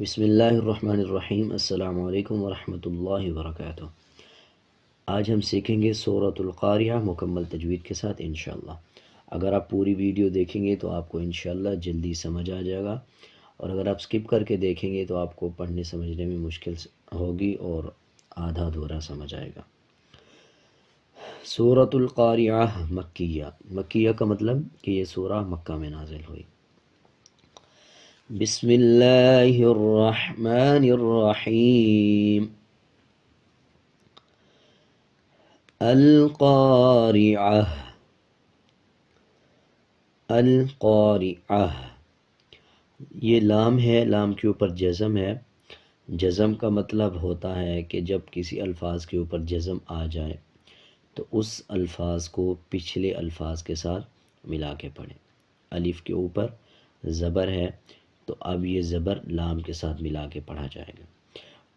بسم اللہ الرحمن الرحیم۔ السلام علیکم ورحمۃ اللہ وبرکاتہ۔ آج ہم سیکھیں گے سورۃ القاریہ مکمل تجوید کے ساتھ انشاءاللہ۔ اگر آپ پوری ویڈیو دیکھیں گے تو آپ کو انشاءاللہ جلدی سمجھ آ جائے گا، اور اگر آپ سکپ کر کے دیکھیں گے تو آپ کو پڑھنے سمجھنے میں مشکل ہوگی اور آدھا ادھورا سمجھ آئے گا۔ سورۃ القاریہ مکیہ، مکیہ کا مطلب کہ یہ سورہ مکہ میں نازل ہوئی۔ بسم اللہ الرحمن الرحیم۔ القارعہ، القارعہ، یہ لام ہے، لام کے اوپر جزم ہے۔ جزم کا مطلب ہوتا ہے کہ جب کسی الفاظ کے اوپر جزم آ جائے تو اس الفاظ کو پچھلے الفاظ کے ساتھ ملا کے پڑھیں۔ الف کے اوپر زبر ہے تو اب یہ زبر لام کے ساتھ ملا کے پڑھا جائے گا،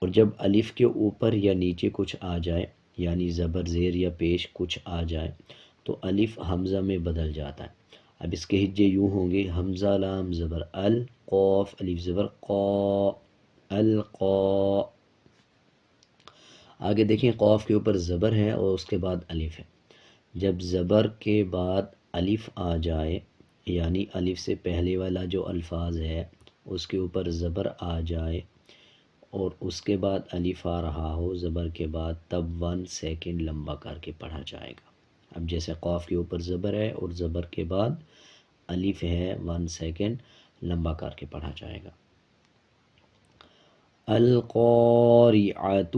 اور جب الف کے اوپر یا نیچے کچھ آ جائے یعنی زبر زیر یا پیش کچھ آ جائے تو الف حمزہ میں بدل جاتا ہے۔ اب اس کے ہجے یوں ہوں گے: حمزہ لام زبر ال، قوف الف زبر قا، القا۔ آگے دیکھیں، قوف کے اوپر زبر ہے اور اس کے بعد الف ہے۔ جب زبر کے بعد الف آ جائے یعنی الف سے پہلے والا جو الفاظ ہے اس کے اوپر زبر آ جائے اور اس کے بعد الف آ رہا ہو زبر کے بعد، تب 1 سیکنڈ لمبا کر کے پڑھا جائے گا۔ اب جیسے قاف کے اوپر زبر ہے اور زبر کے بعد الف ہے، 1 سیکنڈ لمبا کر کے پڑھا جائے گا۔ القارعۃ،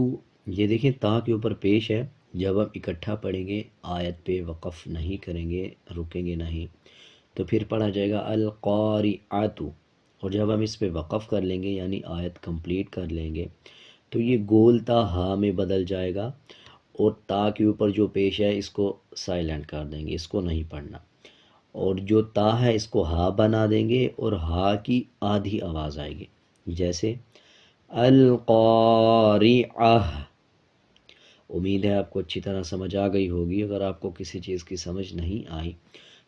یہ دیکھیں تا کے اوپر پیش ہے۔ جب ہم اکٹھا پڑھیں گے آیت پہ وقف نہیں کریں گے، رکیں گے نہیں، تو پھر پڑھا جائے گا القارعۃ، اور جب ہم اس پہ وقف کر لیں گے یعنی آیت کمپلیٹ کر لیں گے تو یہ گول تا ہا میں بدل جائے گا، اور تا کے اوپر جو پیش ہے اس کو سائلنٹ کر دیں گے، اس کو نہیں پڑھنا، اور جو تا ہے اس کو ہا بنا دیں گے اور ہا کی آدھی آواز آئے گی، جیسے القارعہ۔ امید ہے آپ کو اچھی طرح سمجھ آ گئی ہوگی۔ اگر آپ کو کسی چیز کی سمجھ نہیں آئی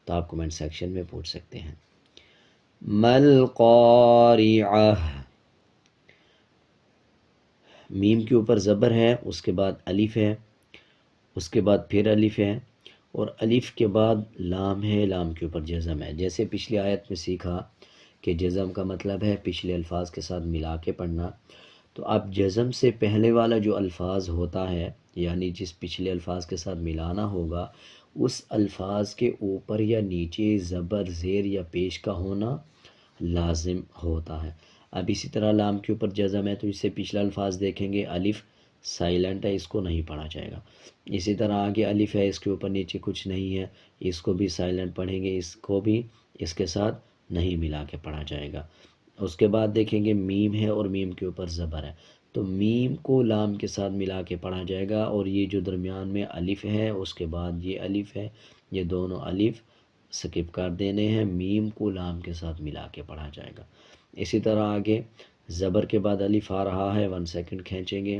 تو آپ کمنٹ سیکشن میں پوچھ سکتے ہیں۔ مل قارعہ، میم کے اوپر زبر ہے، اس کے بعد الف ہے، اس کے بعد پھر الف ہے، اور الف کے بعد لام ہے، لام کے اوپر جزم ہے۔ جیسے پچھلی آیت میں سیکھا کہ جزم کا مطلب ہے پچھلے الفاظ کے ساتھ ملا کے پڑھنا، تو اب جزم سے پہلے والا جو الفاظ ہوتا ہے یعنی جس پچھلے الفاظ کے ساتھ ملانا ہوگا اس الفاظ کے اوپر یا نیچے زبر زیر یا پیش کا ہونا لازم ہوتا ہے۔ اب اسی طرح لام کے اوپر جزم ہے تو اس سے پچھلا الفاظ دیکھیں گے، الف سائلنٹ ہے، اس کو نہیں پڑھا جائے گا۔ اسی طرح آگے الف ہے، اس کے اوپر نیچے کچھ نہیں ہے، اس کو بھی سائلنٹ پڑھیں گے، اس کو بھی اس کے ساتھ نہیں ملا کے پڑھا جائے گا۔ اس کے بعد دیکھیں گے میم ہے اور میم کے اوپر زبر ہے، تو میم کو لام کے ساتھ ملا کے پڑھا جائے گا، اور یہ جو درمیان میں الف ہے اس کے بعد یہ الف ہے، یہ دونوں الف سکپ کر دینے ہیں، میم کو لام کے ساتھ ملا کے پڑھا جائے گا۔ اسی طرح آگے زبر کے بعد الف آ رہا ہے، 1 سیکنڈ کھینچیں گے،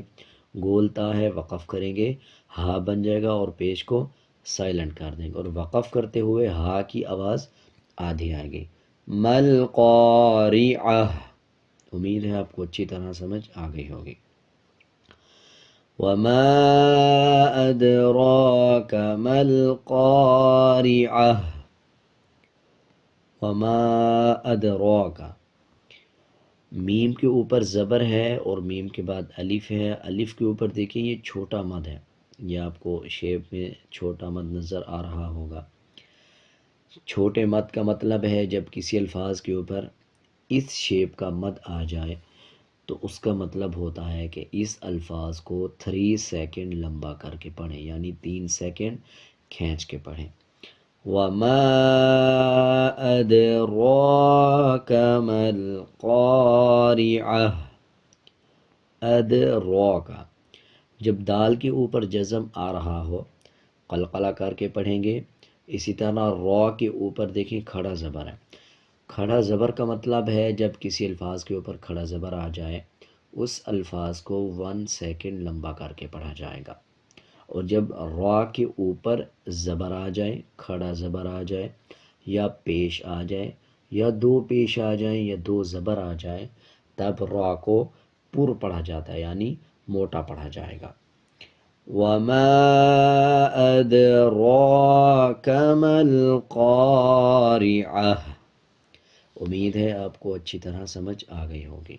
گولتا ہے، وقف کریں گے، ہا بن جائے گا اور پیش کو سائلنٹ کر دیں گے، اور وقف کرتے ہوئے ہا کی آواز آدھی آئے گی۔ مل قارعہ، امید ہے آپ کو اچھی طرح سمجھ آ گئی ہوگی۔ وما ادراک مل قارعہ، وما ادراک، میم کے اوپر زبر ہے اور میم کے بعد الف ہے۔ الف کے اوپر دیکھیں یہ چھوٹا مد ہے، یہ آپ کو شیپ میں چھوٹا مد نظر آ رہا ہوگا۔ چھوٹے مد کا مطلب ہے جب کسی الفاظ کے اوپر اس شیپ کا مد آ جائے تو اس کا مطلب ہوتا ہے کہ اس الفاظ کو 3 سیکنڈ لمبا کر کے پڑھیں، یعنی 3 سیکنڈ کھینچ کے پڑھیں۔ وَمَا أَدْرَاكَ مَا الْقَارِعَةُ، أَدْرَاكَ، جب دال کے اوپر جزم آ رہا ہو قلقلہ کر کے پڑھیں گے۔ اسی طرح را کے اوپر دیکھیں کھڑا زبر ہے، کھڑا زبر کا مطلب ہے جب کسی الفاظ کے اوپر کھڑا زبر آ جائے اس الفاظ کو 1 سیکنڈ لمبا کر کے پڑھا جائے گا، اور جب را کے اوپر زبر آ جائے، کھڑا زبر آ جائے یا پیش آ جائے یا 2 پیش آ جائیں یا 2 زبر آ جائے، تب را کو پر پڑھا جاتا ہے، یعنی موٹا پڑھا جائے گا۔ وما ادراک ما القارعہ۔ امید ہے آپ کو اچھی طرح سمجھ آ گئی ہوگی۔